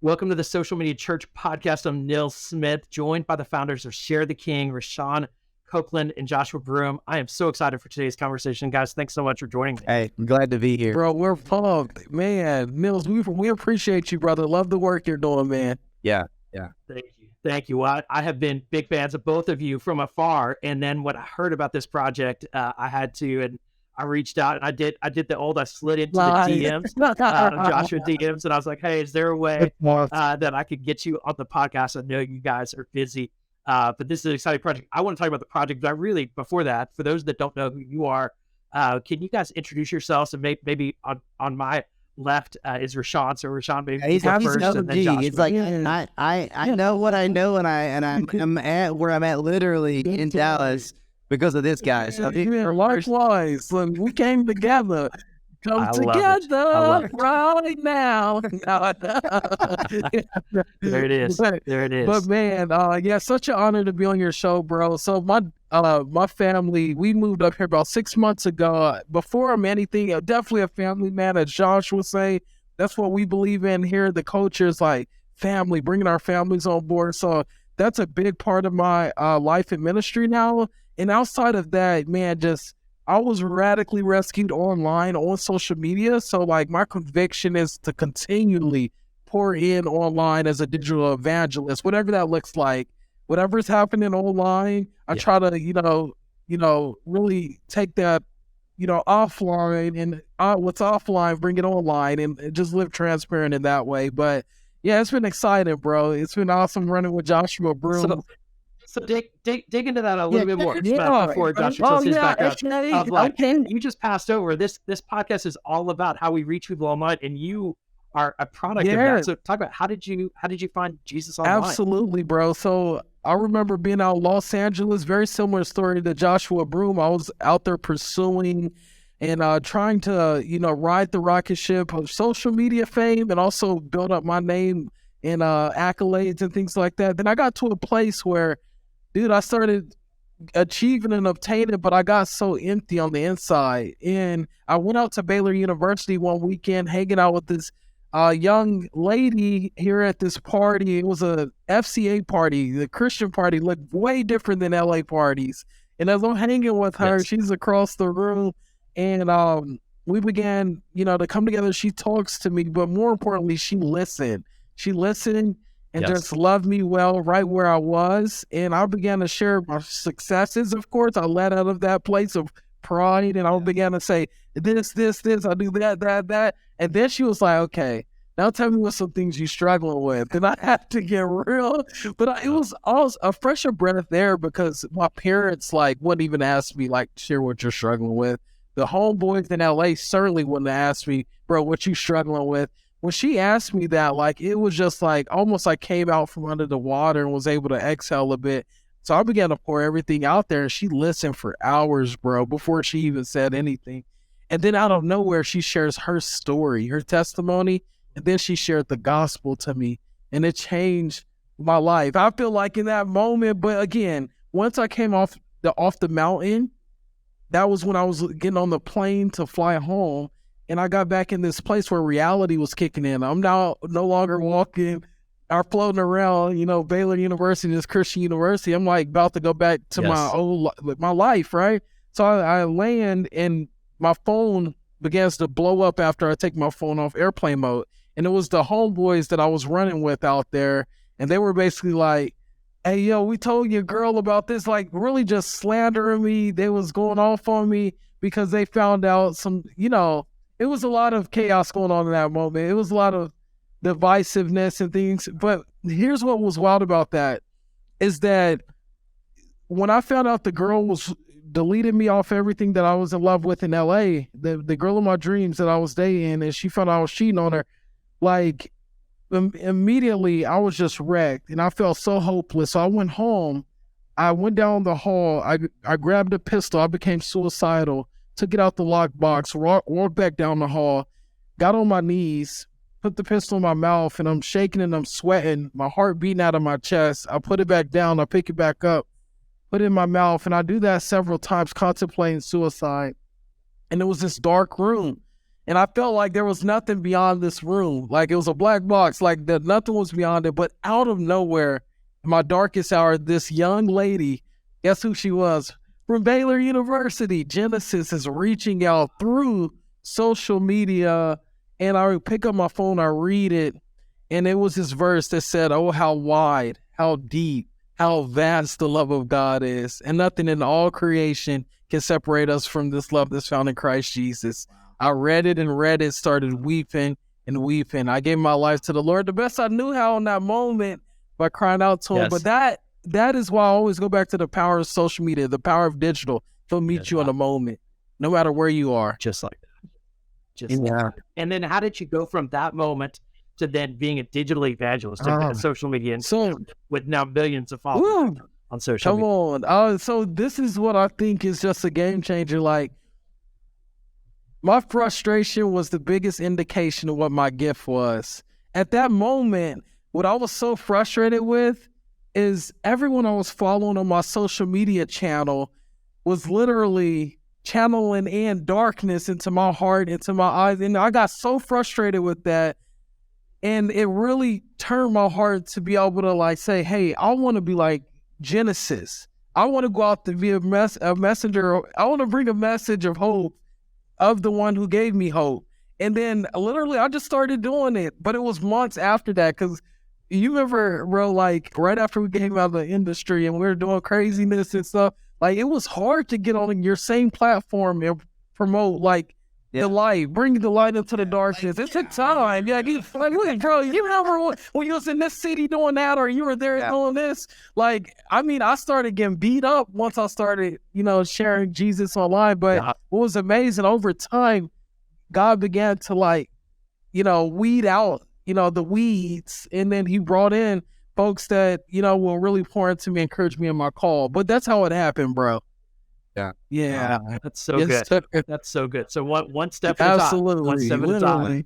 Welcome to the Social Media Church podcast. I'm Neil Smith, joined by the founders of Share the King, Rashawn Copeland and Joshua Broome. I am so excited for today's conversation. Guys, thanks so much for joining me. Hey, I'm glad to be here. Bro, we're pumped. Man, Nils, we appreciate you, brother. Love the work you're doing, man. Yeah. Thank you. Well, I have been big fans of both of you from afar. And then when I heard about this project, I reached out and I did I slid into the DMs, Joshua DMs, and I was like, hey, is there a way that I could get you on the podcast? I know you guys are busy, but this is an exciting project. I want to talk about the project, but before that, for those that don't know who you are, can you guys introduce yourselves? And maybe on my left is Rashawn. So Rashawn, maybe he's first, and then Joshua. It's like I know what I know, and I'm at where I'm at literally in Dallas because of this guy. So likewise, we came together. Right now. There it is. But man, such an honor to be on your show, bro. So my family, we moved up here about 6 months ago. Before I'm anything, definitely a family man, as Josh would say. That's what we believe in here. The culture is like family, bringing our families on board. So that's a big part of my life and ministry now. And outside of that, man, I was radically rescued online on social media. So like my conviction is to continually pour in online as a digital evangelist, whatever that looks like, whatever's happening online. I try to, really take that, offline and what's offline, bring it online and just live transparent in that way. But yeah, it's been exciting, bro. It's been awesome running with Joshua Broome. So dig into that a little bit more before Joshua tells his background. You just passed over. This podcast is all about how we reach people online, and you are a product of that. So talk about how did you find Jesus online? Absolutely, bro. So I remember being out in Los Angeles, very similar story to Joshua Broome. I was out there pursuing and trying to, ride the rocket ship of social media fame and also build up my name and accolades and things like that. Then I got to a place where, dude, I started achieving and obtaining, but I got so empty on the inside. And I went out to Baylor University one weekend, hanging out with this young lady here at this party. It was a FCA party. The Christian party looked way different than LA parties. And as I'm hanging with her, she's across the room, and we began, to come together. She talks to me, but more importantly, she listened. And just loved me well right where I was. And I began to share my successes, of course. I let out of that place of pride, and I began to say, this, I do that. And then she was like, okay, now tell me what some things you're struggling with. And I had to get real. But I was a fresher breath there because my parents, wouldn't even ask me, share what you're struggling with. The homeboys in LA certainly wouldn't ask me, bro, what you struggling with. When she asked me that, it was just almost like came out from under the water and was able to exhale a bit. So I began to pour everything out there, and she listened for hours, bro, before she even said anything. And then out of nowhere, she shares her story, her testimony, and then she shared the gospel to me, and it changed my life. I feel like in that moment, but again, once I came off the mountain, that was when I was getting on the plane to fly home. And I got back in this place where reality was kicking in. I'm now no longer walking or floating around, Baylor University, this Christian university. I'm about to go back to my life, right? So I land and my phone begins to blow up after I take my phone off airplane mode. And it was the homeboys that I was running with out there. And they were basically like, hey, yo, we told your girl about this, really just slandering me. They was going off on me because they found out some, it was a lot of chaos going on in that moment. It was a lot of divisiveness and things. But here's what was wild about that is that when I found out the girl was deleting me off everything that I was in love with in LA, the girl of my dreams that I was dating, and she found out I was cheating on her, immediately I was just wrecked and I felt so hopeless. So I went home. I went down the hall. I grabbed a pistol. I became suicidal. Took it out the lockbox, walked back down the hall, got on my knees, put the pistol in my mouth, and I'm shaking and I'm sweating, my heart beating out of my chest. I put it back down, I pick it back up, put it in my mouth, and I do that several times, contemplating suicide. And it was this dark room. And I felt like there was nothing beyond this room. Like it was a black box, like nothing was beyond it. But out of nowhere, in my darkest hour, this young lady, guess who she was? From Baylor University. Genesis is reaching out through social media. And I would pick up my phone, I read it. And it was this verse that said, oh, how wide, how deep, how vast the love of God is. And nothing in all creation can separate us from this love that's found in Christ Jesus. I read it, started weeping and weeping. I gave my life to the Lord the best I knew how in that moment by crying out to him. But that is why I always go back to the power of social media, the power of digital. He'll meet you in a moment, no matter where you are. Just like that. And then how did you go from that moment to then being a digital evangelist on social media and with now millions of followers on social media? Come on. So this is what I think is just a game changer. Like, my frustration was the biggest indication of what my gift was. At that moment, what I was so frustrated with is everyone I was following on my social media channel was literally channeling in darkness into my heart, into my eyes. And I got so frustrated with that. And it really turned my heart to be able to like say, hey, I want to be like Genesis. I want to go out to be a messenger. I want to bring a message of hope of the one who gave me hope. And then literally I just started doing it. But it was months after that, because you remember, bro, like right after we came out of the industry and we were doing craziness and stuff, like it was hard to get on your same platform and promote like the light, bring the light into the darkness. It took time. Yeah, bro, you remember when you was in this city doing that, or you were there doing this? Like, I mean, I started getting beat up once I started, sharing Jesus online. But what was amazing, over time, God began to weed out, the weeds. And then he brought in folks that, will really pour into me, encourage me in my call. But that's how it happened, bro. Yeah. That's so good. Sir. That's so good. So one step at a time. Absolutely. One step at a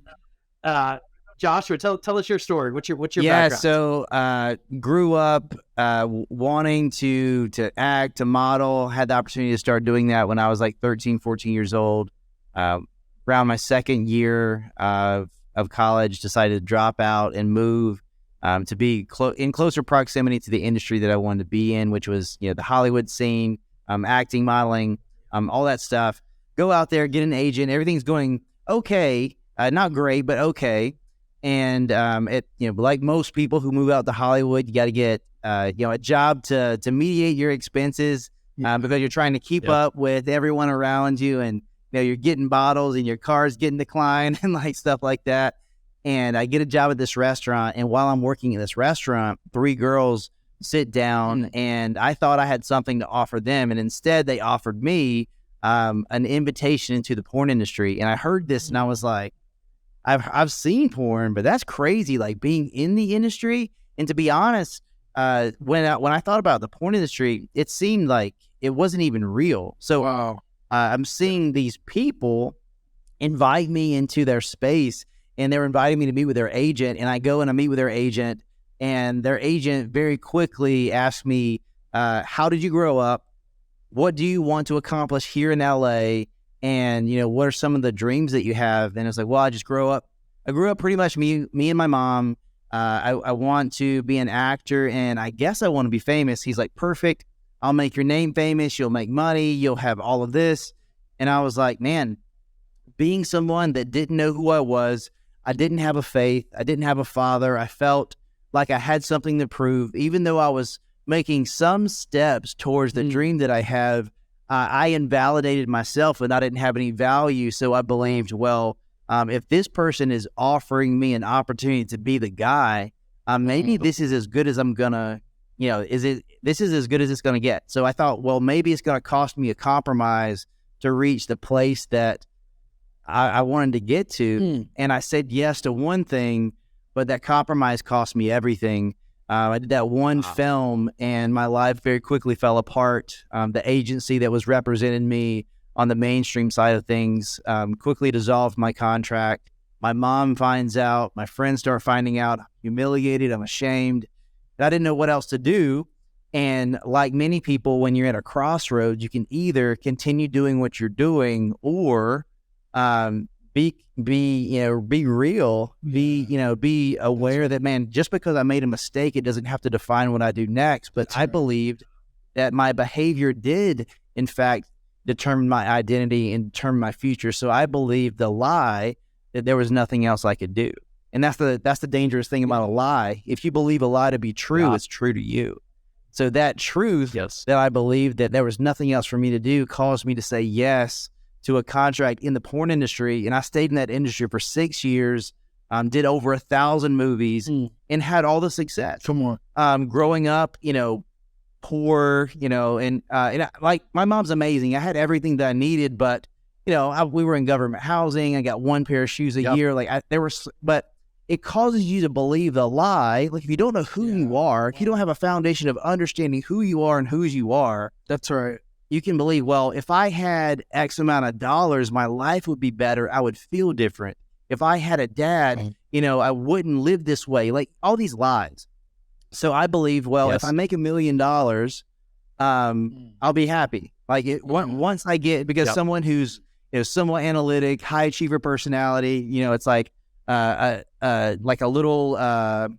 time. Joshua, tell us your story. What's your background? So grew up wanting to act, to model, had the opportunity to start doing that when I was like 13, 14 years old. Around my second year of college, decided to drop out and move to be in closer proximity to the industry that I wanted to be in, which was the Hollywood scene. Acting, modeling, all that stuff. Go out there, get an agent. Everything's going okay, not great, but okay. And like most people who move out to Hollywood, you got to get a job to mediate your expenses because you're trying to keep up with everyone around you, and you're getting bottles and your car's getting declined and like stuff like that. And I get a job at this restaurant, and while I'm working at this restaurant, 3 girls sit down, and I thought I had something to offer them, and instead they offered me an invitation into the porn industry. And I heard this, and I was like, I've seen porn, but that's crazy, like being in the industry. And to be honest, when I thought about the porn industry, it seemed like it wasn't even real. So I'm seeing these people invite me into their space, and they're inviting me to meet with their agent, and I go and I meet with their agent. And their agent very quickly asked me, how did you grow up? What do you want to accomplish here in LA? And, what are some of the dreams that you have? And it's like, well, I grew up pretty much me and my mom. I want to be an actor, and I guess I want to be famous. He's like, perfect. I'll make your name famous. You'll make money. You'll have all of this. And I was like, man, being someone that didn't know who I was, I didn't have a faith. I didn't have a father. I felt like I had something to prove. Even though I was making some steps towards the dream that I have, I invalidated myself, and I didn't have any value. So I believed, well, if this person is offering me an opportunity to be the guy, maybe this is as good as I'm gonna, this is as good as it's gonna get. So I thought, well, maybe it's gonna cost me a compromise to reach the place that I wanted to get to. And I said yes to one thing, but that compromise cost me everything. I did that one film, and my life very quickly fell apart. The agency that was representing me on the mainstream side of things quickly dissolved my contract. My mom finds out. My friends start finding out. I'm humiliated. I'm ashamed. I didn't know what else to do. And like many people, when you're at a crossroads, you can either continue doing what you're doing or be real, be aware that, man, just because I made a mistake, it doesn't have to define what I do next. But I believed that my behavior did, in fact, determine my identity and determine my future. So I believed the lie that there was nothing else I could do. And that's the dangerous thing about a lie. If you believe a lie to be true, it's true to you. So that truth that I believed that there was nothing else for me to do caused me to say yes to a contract in the porn industry. And I stayed in that industry for 6 years, did over 1,000 movies and had all the success. Come on. Growing up, poor, and like my mom's amazing. I had everything that I needed, but, we were in government housing. I got one pair of shoes a year. But it causes you to believe the lie. Like if you don't know who you are, if you don't have a foundation of understanding who you are and whose you are. That's right. You can believe, well, if I had X amount of dollars, my life would be better. I would feel different. If I had a dad, I wouldn't live this way. Like all these lies. So I believed, well, if I make $1 million, I'll be happy. Like once I get, because someone who's somewhat analytic, high achiever personality, it's like a little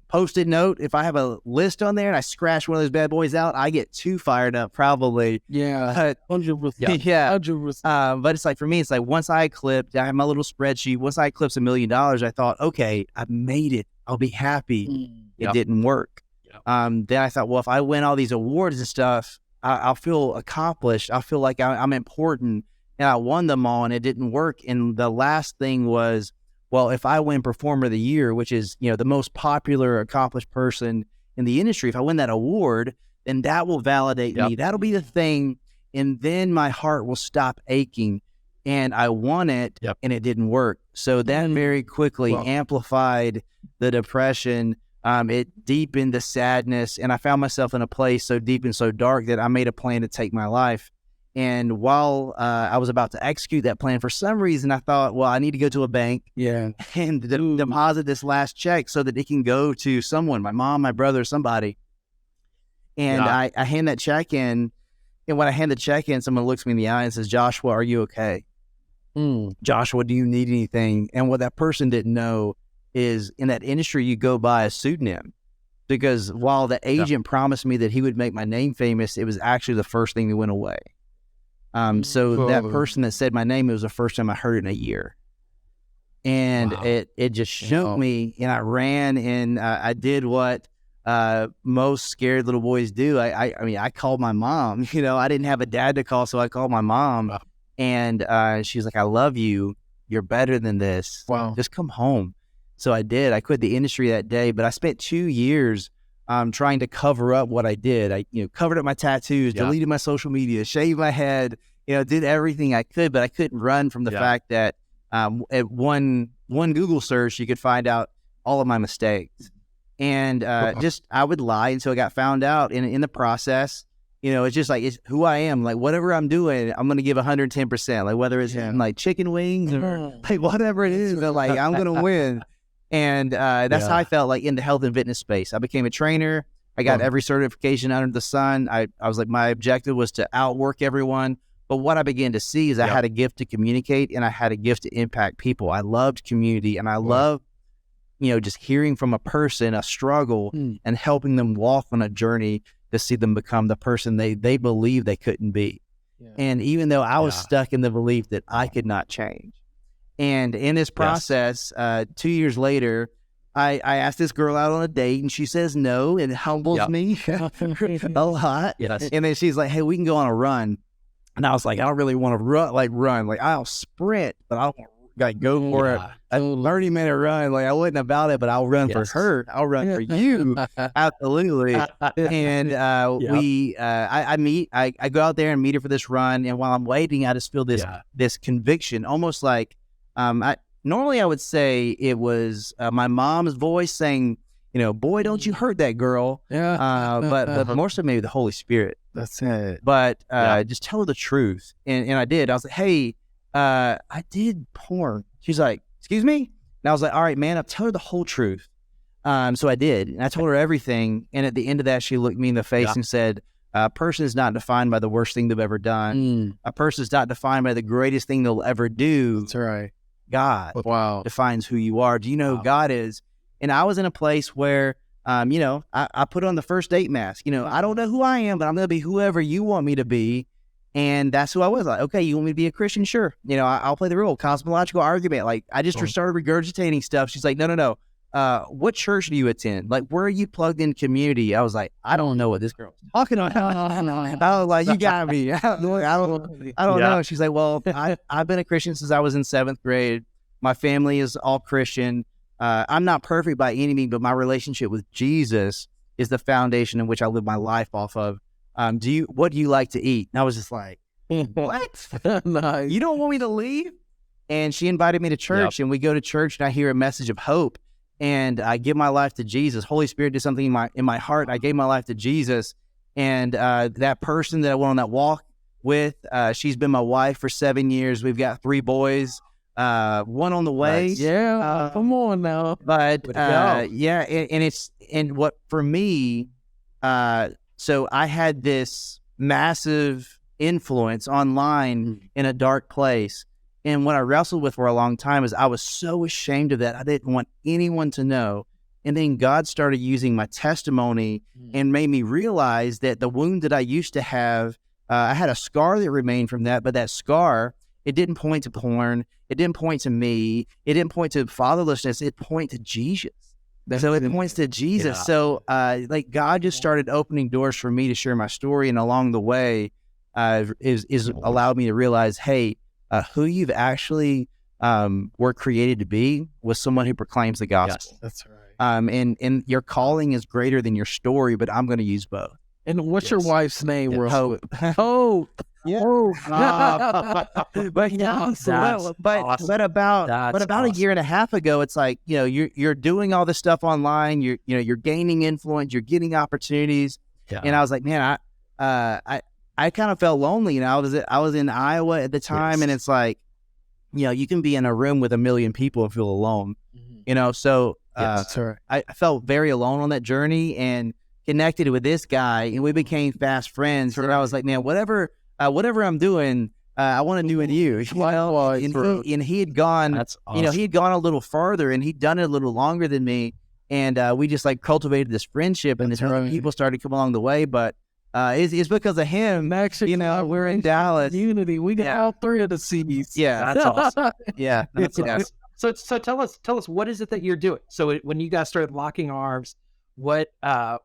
post-it note. If I have a list on there and I scratch one of those bad boys out, I get too fired up probably. Yeah, 100%. Yeah, 100%. but it's like, for me, it's like once I have my little spreadsheet. Once I eclipsed $1 million, I thought, okay, I've made it. I'll be happy. It didn't work. Then I thought, well, if I win all these awards and stuff, I'll feel accomplished. I'll feel like I'm important. And I won them all, and it didn't work. And the last thing was, well, if I win Performer of the Year, which is, the most popular, accomplished person in the industry, if I win that award, then that will validate me. That'll be the thing. And then my heart will stop aching. And I won it, and it didn't work. So that very quickly amplified the depression. It deepened the sadness. And I found myself in a place so deep and so dark that I made a plan to take my life. And while I was about to execute that plan, for some reason, I thought, well, I need to go to a bank and deposit this last check so that it can go to someone, my mom, my brother, somebody. And I hand that check in. And when I hand the check in, someone looks me in the eye and says, Joshua, are you okay? Joshua, do you need anything? And what that person didn't know is in that industry, you go by a pseudonym. Because while the agent promised me that he would make my name famous, it was actually the first thing that went away. So that person that said my name, it was the first time I heard it in a year. And it just shook me, and I ran and I did what most scared little boys do. I called my mom. I didn't have a dad to call, so I called my mom. And she's like, I love you. You're better than this. Just come home. So I did. I quit the industry that day, but I spent 2 years trying to cover up what I did. I covered up my tattoos, deleted my social media, shaved my head, did everything I could, but I couldn't run from the fact that at one Google search, you could find out all of my mistakes. And I would lie until I got found out. And in the process, it's just like, it's who I am. Like whatever I'm doing, I'm going to give 110%. Like whether it's like chicken wings or like whatever it is, but like I'm going to win. And that's how I felt like in the health and fitness space. I became a trainer. I got every certification under the sun. I was like, my objective was to outwork everyone. But what I began to see is I had a gift to communicate, and I had a gift to impact people. I loved community, and I loved, just hearing from a person, a struggle, and helping them walk on a journey to see them become the person they believe they couldn't be. And even though I was stuck in the belief that I could not change. And in this process, 2 years later, I asked this girl out on a date, and she says no, and it humbles me a lot. And then she's like, hey, we can go on a run. And I was like, I don't really want to run. Like, I'll sprint, but I don't go for a 30-minute run. Like, I wasn't about it, but I'll run for her. I'll run for you. Absolutely. And I go out there and meet her for this run. And while I'm waiting, I just feel this conviction, almost like, normally I would say it was my mom's voice saying, boy, don't you hurt that girl. But more so maybe the Holy Spirit. That's it. But just tell her the truth. And I did. I was like, hey, I did porn. She's like, excuse me? And I was like, all right, man, I'll tell her the whole truth. So I did. And I told her everything. And at the end of that, she looked me in the face and said, a person is not defined by the worst thing they've ever done. A person is not defined by the greatest thing they'll ever do. That's right. God Wow. defines who you are? Do you know who God is? And I was in a place where, I put on the first date mask. I don't know who I am, but I'm going to be whoever you want me to be. And that's who I was. Like, okay, you want me to be a Christian? Sure. I'll play the role. Cosmological argument. Like, I just started regurgitating stuff. She's like, no. What church do you attend? Like, where are you plugged in community? I was like, I don't know what this girl's talking about. I was like, you got me. I don't know. She's like, well, I've been a Christian since I was in 7th grade. My family is all Christian. I'm not perfect by any means, but my relationship with Jesus is the foundation in which I live my life off of. What do you like to eat? And I was just like, what? Nice. You don't want me to leave? And she invited me to church, and we go to church, and I hear a message of hope, and I give my life to Jesus. Holy Spirit did something in my heart. I gave my life to Jesus, and that person that I went on that walk with, she's been my wife for 7 years. We've got 3 boys, one on the way. Nice. Yeah, come on now. But and what for me, so I had this massive influence online in a dark place. And what I wrestled with for a long time is I was so ashamed of that. I didn't want anyone to know. And then God started using my testimony and made me realize that the wound that I used to have, I had a scar that remained from that, but that scar, it didn't point to porn. It didn't point to me. It didn't point to fatherlessness. It pointed to Jesus. So it points to Jesus. Yeah. So God just started opening doors for me to share my story. And along the way is allowed me to realize, hey, who you've actually were created to be was someone who proclaims the gospel. Yes, that's right. And your calling is greater than your story, but I'm going to use both. And what's your wife's name? Yeah. Hope. Hope. Yeah. But yeah, but about a year and a half ago, it's like, you're doing all this stuff online. You're gaining influence. You're getting opportunities. Yeah. And I was like, man, I kind of felt lonely. I was in Iowa at the time, and it's like, you can be in a room with 1 million people and feel alone. So that's right. I felt very alone on that journey and connected with this guy, and we became fast friends. And I was like, man, whatever I'm doing, I want to do in you. And he had gone, That's awesome. He had gone a little farther, and he'd done it a little longer than me. And we just cultivated this friendship, and people started to come along the way. But it's because of him. Actually, we're in Dallas. Unity. We got all 3 of the C's. Yeah, that's awesome. Yeah, that's awesome. So tell us what is it that you're doing? So when you guys started locking arms, what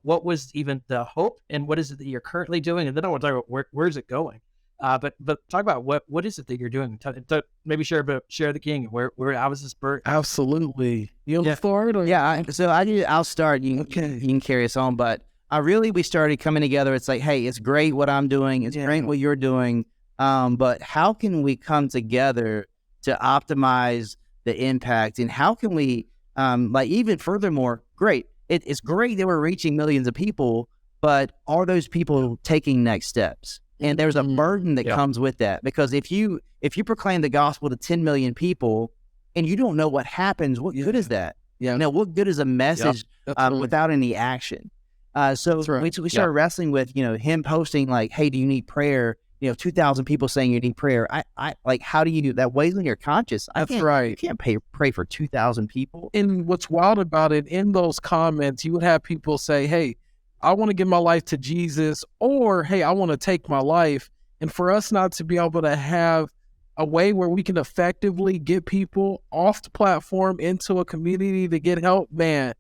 was even the hope, and what is it that you're currently doing? And then I want to talk about where's it going. But talk about what is it that you're doing? Maybe share the king. Where how was this birth? Absolutely. You want to start? I'll start. You can carry us on. But we started coming together. It's like, hey, it's great what I'm doing. It's great what you're doing. But how can we come together to optimize the impact? And how can we, even furthermore, great. It's great that we're reaching millions of people, but are those people taking next steps? And there's a burden that comes with that, because if you proclaim the gospel to 10 million people and you don't know what happens, what good is that? Yeah. What good is a message without any action? So we started wrestling with, him posting like, hey, do you need prayer? 2,000 people saying you need prayer. I how do you do that? Weighs on your conscience. That's right. You can't pray for 2,000 people. And what's wild about it, in those comments, you would have people say, hey, I want to give my life to Jesus, or, hey, I want to take my life. And for us not to be able to have a way where we can effectively get people off the platform into a community to get help, man,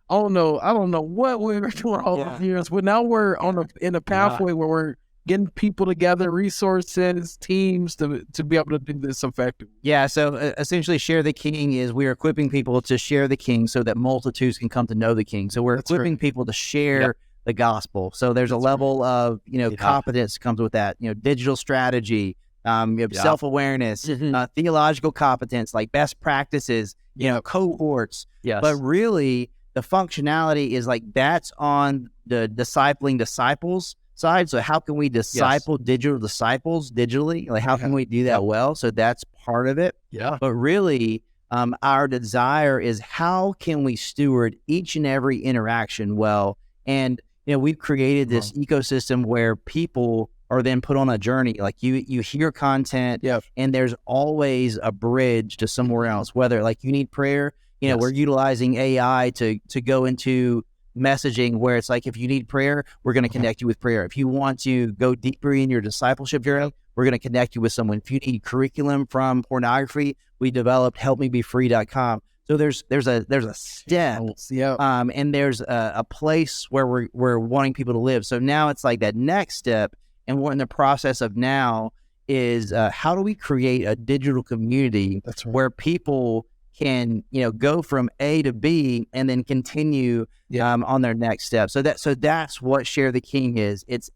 I don't know what we were doing all those years, but now we're in a pathway where we're getting people together, resources, teams to be able to do this effectively. Yeah, so essentially Share the King is we're equipping people to share the King so that multitudes can come to know the King. So we're equipping people to share the gospel. So there's a level of, competence comes with that, digital strategy, self-awareness, theological competence, like best practices, cohorts. Yes. But really the functionality is that's on the discipling disciples side. So how can we disciple digital disciples digitally? How can we do that well? So that's part of it. Yeah. But really, our desire is how can we steward each and every interaction well? And we've created this ecosystem where people are then put on a journey. Like you hear content, and there's always a bridge to somewhere else. Whether like you need prayer, we're utilizing AI to go into messaging where it's like, if you need prayer, we're going to connect you with prayer. If you want to go deeper in your discipleship journey, we're going to connect you with someone. If you need curriculum from pornography, we developed helpmebefree.com. So there's a step, and there's a place where we're wanting people to live. So now it's like that next step, and we're in the process of now is how do we create a digital community where people can go from A to B and then continue on their next step. So that's what Share the King is. It's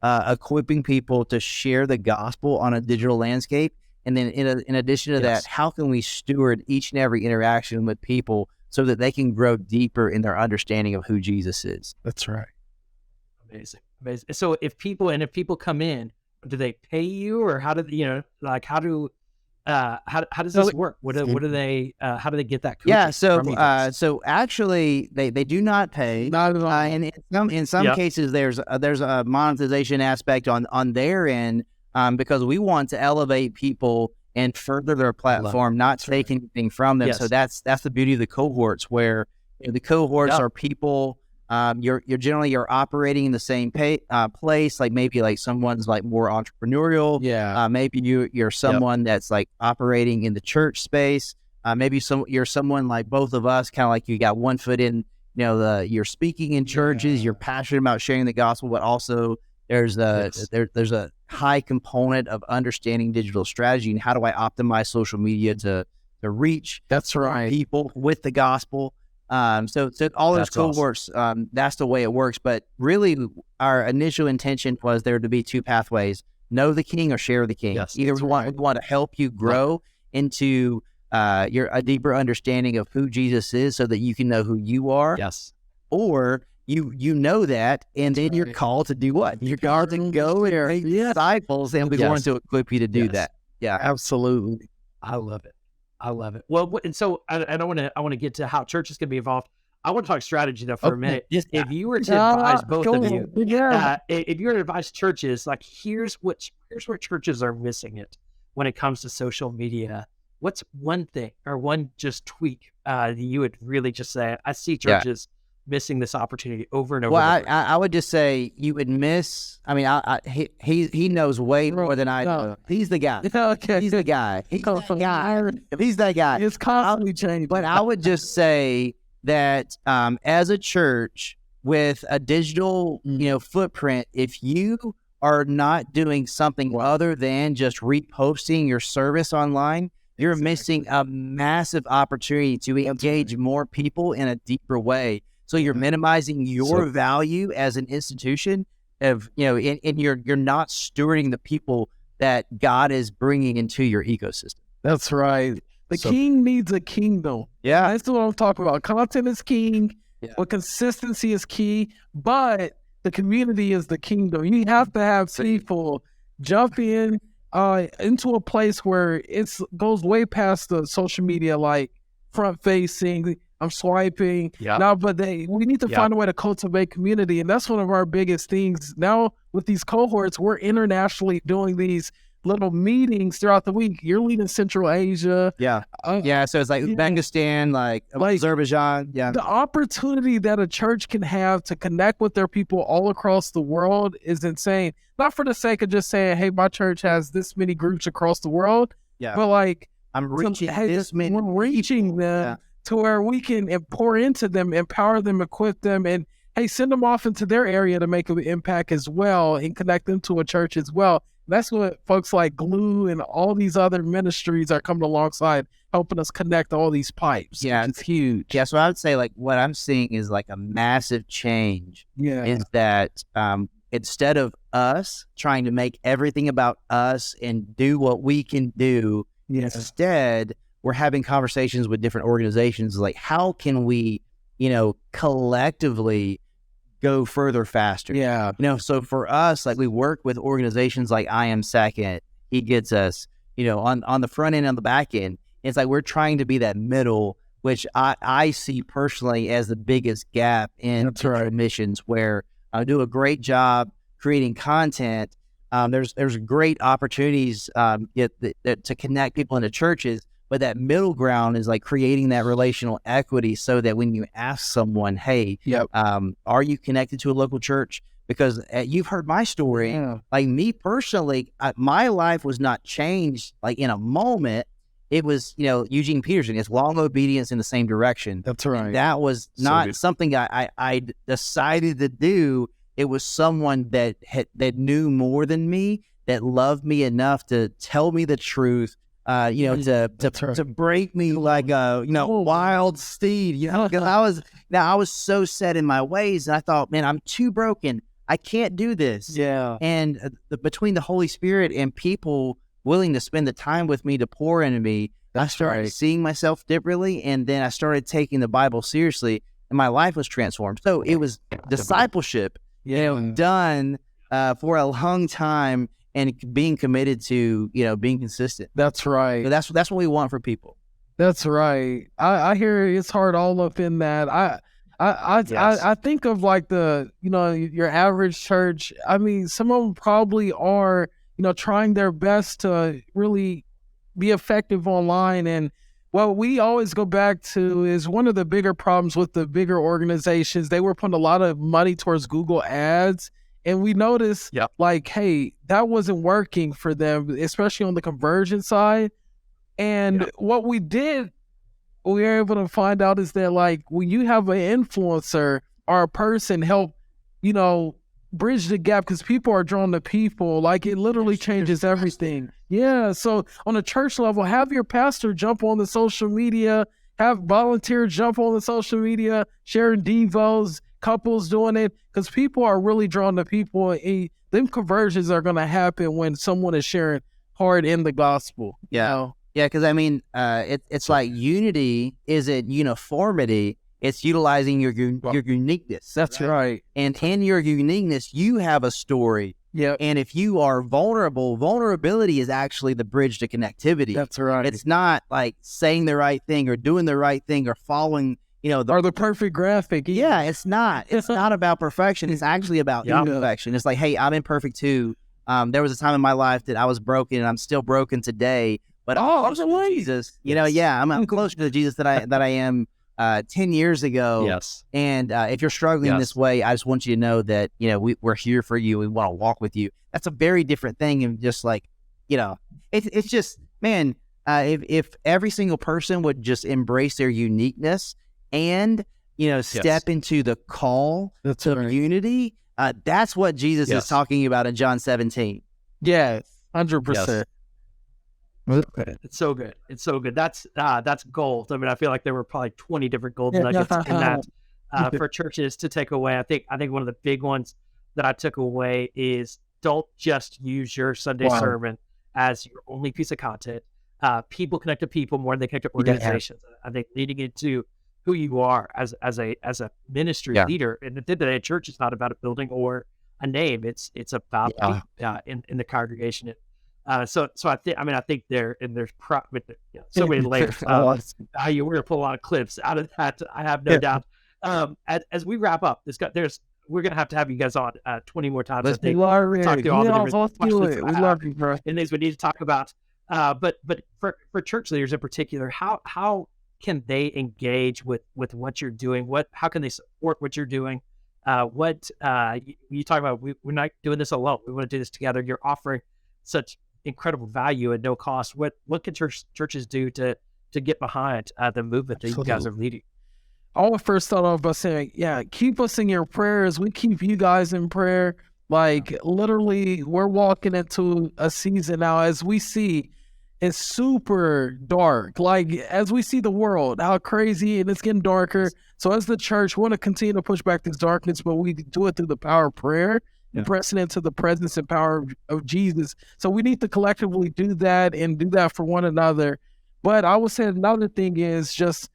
equipping people to share the gospel on a digital landscape. And then in addition to that, how can we steward each and every interaction with people so that they can grow deeper in their understanding of who Jesus is? That's right. Amazing. So if people come in, do they pay you, or how do how does this work? What do they how do they get that coaching? Yeah, so actually they do not pay. Not at all. And in some cases there's a monetization aspect on their end, because we want to elevate people and further their platform, not take anything from them. So that's the beauty of the cohorts, where the cohorts are people. You're generally operating in the same place. Like maybe like someone's like more entrepreneurial. Maybe you're someone that's like operating in the church space. Maybe you're someone like both of us, kind of like you got one foot in, you're speaking in churches. You're passionate about sharing the gospel, but also there's a high component of understanding digital strategy and how do I optimize social media to reach people with the gospel. So all those cohorts, that's the way it works. But really, our initial intention was there to be two pathways: know the King or share the King. Either we want to help you grow into a deeper understanding of who Jesus is, so that you can know who you are. Or you know that, and then you're called to do what? You're called to go and make disciples, and we want to equip you to do that. Yeah, absolutely. I love it. Well, and so I want to get to how church is going to be involved. I want to talk strategy though for a minute. If you were to advise both of you, if you were to advise churches, like here's where churches are missing it when it comes to social media. What's one thing or one just tweak that you would really just say, I see churches missing this opportunity over and over? Well, I would just say you would miss. I mean, he knows way more than I know. He's the guy. He's the guy. He's that guy. It's constantly changing. But I would just say that as a church with a digital footprint, if you are not doing something other than just reposting your service online, you're missing a massive opportunity to engage more people in a deeper way. So you're minimizing your value as an institution and you're not stewarding the people that God is bringing into your ecosystem. That's right. The king needs a kingdom. Yeah. That's what I'm talking about. Content is king, but consistency is key, but the community is the kingdom. You have to have people jump into a place where it goes way past the social media, like front facing, I'm swiping. Now, but we need to find a way to cultivate community. And that's one of our biggest things. Now, with these cohorts, we're internationally doing these little meetings throughout the week. You're leading Central Asia. So it's like Uzbekistan, like Azerbaijan. The opportunity that a church can have to connect with their people all across the world is insane. Not for the sake of just saying, hey, my church has this many groups across the world. But like, I'm reaching this many people. We're reaching them to where we can pour into them, empower them, equip them, and hey, send them off into their area to make an impact as well and connect them to a church as well. That's what folks like Glue and all these other ministries are coming alongside, helping us connect all these pipes. It's huge. So I would say like what I'm seeing is like a massive change. Is that instead of us trying to make everything about us and do what we can do, instead we're having conversations with different organizations like, how can we, collectively go further faster? So for us, like we work with organizations like I Am Second. He gets us, on the front end and the back end. It's like we're trying to be that middle, which I see personally as the biggest gap in missions, where I do a great job creating content, There's great opportunities to connect people into churches, but that middle ground is like creating that relational equity so that when you ask someone, hey, are you connected to a local church? Because you've heard my story. Like me personally, my life was not changed like in a moment. It was, Eugene Peterson. It's long obedience in the same direction. That's right. And that was not something I decided to do. It was someone that knew more than me, that loved me enough to tell me the truth, to break me like a wild steed. Because I was so set in my ways, and I thought, man, I'm too broken. I can't do this. Yeah. And between the Holy Spirit and people willing to spend the time with me to pour into me, I started seeing myself differently, and then I started taking the Bible seriously, and my life was transformed. So it was discipleship. Done for a long time, and being committed to, being consistent. That's right. So that's what we want for people. That's right. I hear it's hard all up in that. I think of like your average church. I mean, some of them probably are, trying their best to really be effective online. And what we always go back to is one of the bigger problems with the bigger organizations. They were putting a lot of money towards Google ads. And we noticed like, hey, that wasn't working for them, especially on the conversion side. And what we were able to find out is that like when you have an influencer or a person help, bridge the gap, because people are drawn to people, like it literally changes everything. Yeah. So on a church level, have your pastor jump on the social media, have volunteers jump on the social media, sharing devos, couples doing it, because people are really drawn to people. Them conversions are going to happen when someone is sharing hard in the gospel. Yeah. Yeah. Because I mean, it's like unity isn't uniformity. It's utilizing your uniqueness. That's right. And in your uniqueness, you have a story. Yeah. And if you are vulnerable, vulnerability is actually the bridge to connectivity. That's right. It's not like saying the right thing or doing the right thing or following, or the perfect graphic. Yeah, it's not. It's not about perfection. It's actually about imperfection. It's like, hey, I'm imperfect too. There was a time in my life that I was broken, and I'm still broken today. But I'm Jesus. I'm closer to Jesus that I am 10 years ago. Yes. And if you're struggling this way, I just want you to know that, we're here for you. We want to walk with you. That's a very different thing. And just like, it's just, man, if every single person would just embrace their uniqueness and, step into the call to unity, that's what Jesus is talking about in John 17. Yeah, 100%. It's so good. It's so good. That's gold. I mean, I feel like there were probably 20 different gold nuggets in that for churches to take away. I think one of the big ones that I took away is don't just use your Sunday sermon as your only piece of content. People connect to people more than they connect to organizations. I think leading into who you are as a ministry leader. And at the end of the day, church is not about a building or a name. It's about in the congregation. So I think there's so many layers. We're gonna pull a lot of clips out of that. I have no doubt. As we wrap up, we're gonna have to have you guys on 20 more times. We love you, bro. And things we need to talk about. But for church leaders in particular, how can they engage with what you're doing? How can they support what you're doing? You talk about we're not doing this alone. We want to do this together. You're offering such incredible value at no cost. What can churches do to get behind the movement that you guys are leading? I would first start off by saying, keep us in your prayers. We keep you guys in prayer. Like literally, we're walking into a season now, as we see, it's super dark. Like as we see the world, how crazy, and it's getting darker. So as the church, we want to continue to push back this darkness, but we do it through the power of prayer. And pressing into the presence and power of Jesus. So we need to collectively do that and do that for one another. But I would say another thing is just,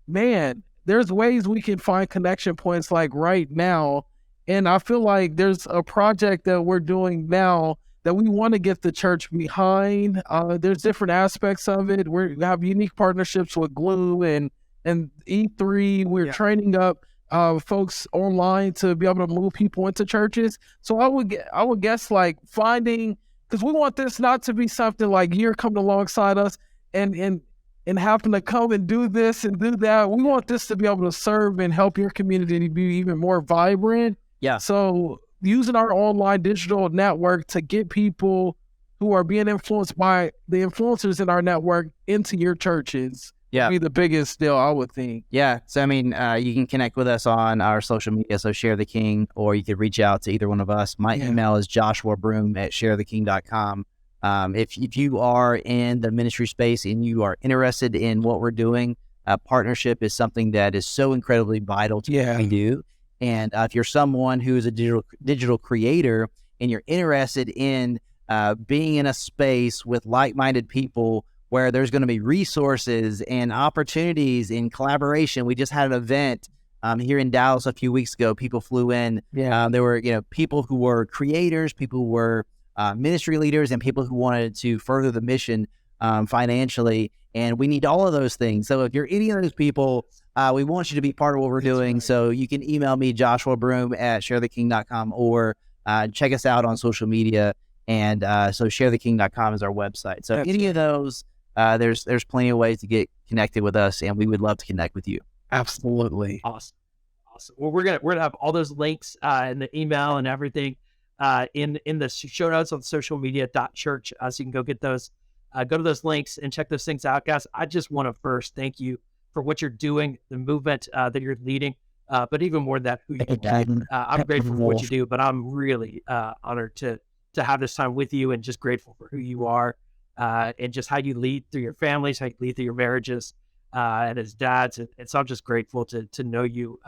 man, there's ways we can find connection points like right now. And I feel like there's a project that we're doing now that we want to get the church behind. There's different aspects of it. We have unique partnerships with Glue and E3. We're training up folks online to be able to move people into churches. So I would guess like finding, because we want this not to be something like you're coming alongside us and having to come and do this and do that. We want this to be able to serve and help your community to be even more vibrant. Yeah. So using our online digital network to get people who are being influenced by the influencers in our network into your churches would be the biggest deal, I would think. Yeah. So, I mean, you can connect with us on our social media. So Share the King, or you could reach out to either one of us. My email is joshuabroome@sharetheking.com. If you are in the ministry space and you are interested in what we're doing, partnership is something that is so incredibly vital to what we do. And if you're someone who is a digital creator and you're interested in being in a space with like-minded people where there's going to be resources and opportunities in collaboration. We just had an event here in Dallas a few weeks ago. People flew in. There were people who were creators, people who were ministry leaders, and people who wanted to further the mission financially. And we need all of those things. So if you're any of those people, we want you to be part of what we're doing. So you can email me, joshuabroome@sharetheking.com, or check us out on social media. And so sharetheking.com is our website. So any of those, there's plenty of ways to get connected with us, and we would love to connect with you. Absolutely. Awesome. Well, we're gonna have all those links in the email and everything in the show notes on socialmedia.church. So you can go get those, go to those links and check those things out, guys. I just want to first thank you for what you're doing, the movement that you're leading, but even more than that, who you are. I'm grateful for what you do, but I'm really honored to have this time with you, and just grateful for who you are, and just how you lead through your families, how you lead through your marriages, and as dads. And so I'm just grateful to know you,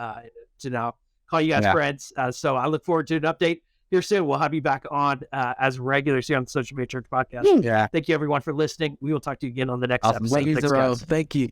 to now call you guys friends. So I look forward to an update here soon. We'll have you back on as regulars here on the Social Media Church podcast. Thank you everyone for listening. We will talk to you again on the next episode. Thank you.